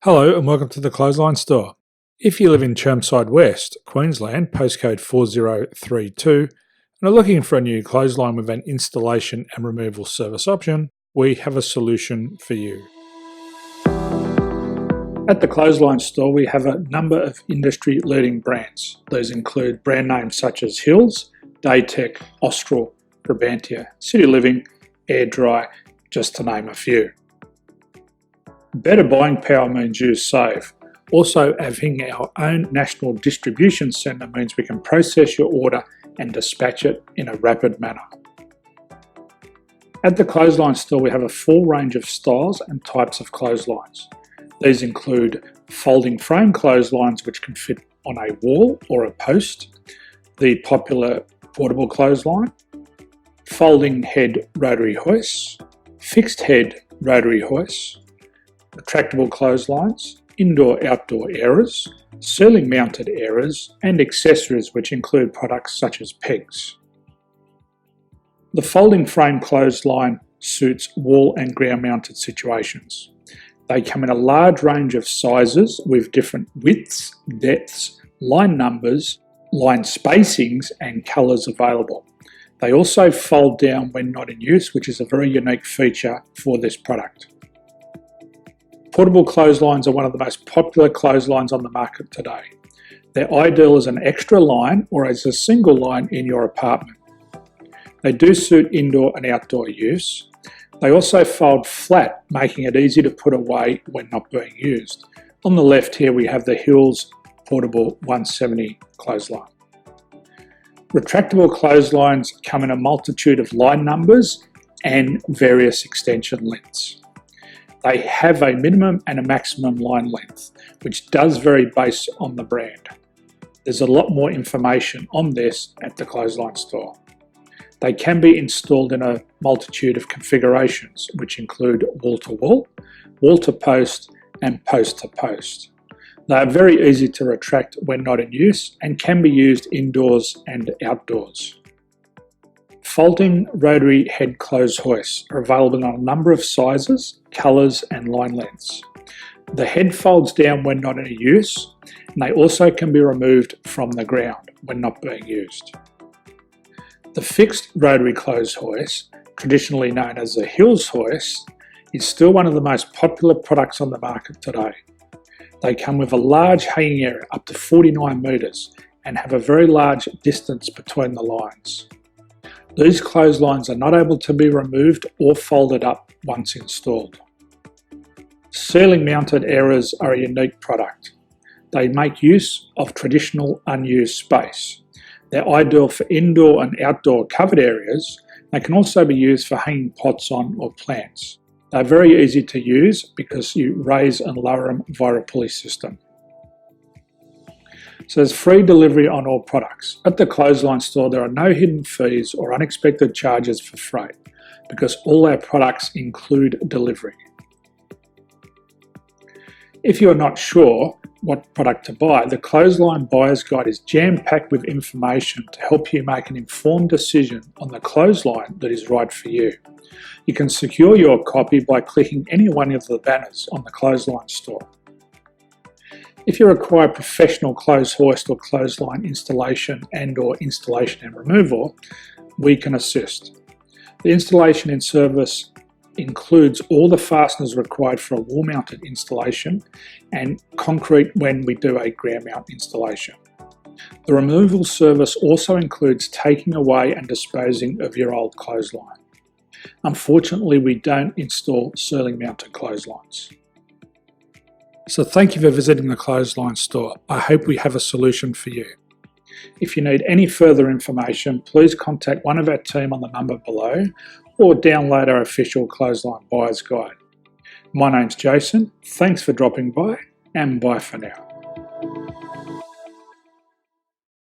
Hello and welcome to the Clothesline Store. If you live in Chermside West, Queensland, postcode 4032, and are looking for a new clothesline with an installation and removal service option, we have a solution for you. At the Clothesline Store, we have a number of industry-leading brands. These include brand names such as Hills, Daytech, Austral, Brabantia, City Living, Air Dry, just to name a few. Better buying power means you save. Also, having our own national distribution centre means we can process your order and dispatch it in a rapid manner. At the Clothesline Store, we have a full range of styles and types of clotheslines. These include folding frame clotheslines which can fit on a wall or a post, the popular portable clothesline, folding head rotary hoists, fixed head rotary hoists, retractable clotheslines, indoor-outdoor airers, ceiling-mounted airers, and accessories which include products such as pegs. The folding frame clothesline suits wall and ground-mounted situations. They come in a large range of sizes with different widths, depths, line numbers, line spacings, and colours available. They also fold down when not in use, which is a very unique feature for this product. Portable clotheslines are one of the most popular clotheslines on the market today. They're ideal as an extra line or as a single line in your apartment. They do suit indoor and outdoor use. They also fold flat, making it easy to put away when not being used. On the left here we have the Hills Portable 170 clothesline. Retractable clotheslines come in a multitude of line numbers and various extension lengths. They have a minimum and a maximum line length, which does vary based on the brand. There's a lot more information on this at the Clothesline Store. They can be installed in a multitude of configurations, which include wall-to-wall, wall-to-post, and post-to-post. They are very easy to retract when not in use and can be used indoors and outdoors. Folding rotary head clothes hoists are available in a number of sizes, colours and line lengths. The head folds down when not in use, and they also can be removed from the ground when not being used. The fixed rotary clothes hoist, traditionally known as the Hills hoist, is still one of the most popular products on the market today. They come with a large hanging area up to 49 metres and have a very large distance between the lines. These clotheslines are not able to be removed or folded up once installed. Ceiling mounted airers are a unique product. They make use of traditional unused space. They're ideal for indoor and outdoor covered areas. They can also be used for hanging pots on or plants. They're very easy to use because you raise and lower them via a pulley system. So there's free delivery on all products. At the Clothesline Store, there are no hidden fees or unexpected charges for freight because all our products include delivery. If you're not sure what product to buy, the Clothesline Buyer's Guide is jam-packed with information to help you make an informed decision on the clothesline that is right for you. You can secure your copy by clicking any one of the banners on the Clothesline Store. If you require professional clothes hoist or clothesline installation and/or installation and removal, we can assist. The installation and service includes all the fasteners required for a wall-mounted installation and concrete when we do a ground mount installation. The removal service also includes taking away and disposing of your old clothesline. Unfortunately, we don't install ceiling-mounted clotheslines. So thank you for visiting the Clothesline Store. I hope we have a solution for you. If you need any further information, please contact one of our team on the number below or download our official Clothesline Buyer's Guide. My name's Jason. Thanks for dropping by and bye for now.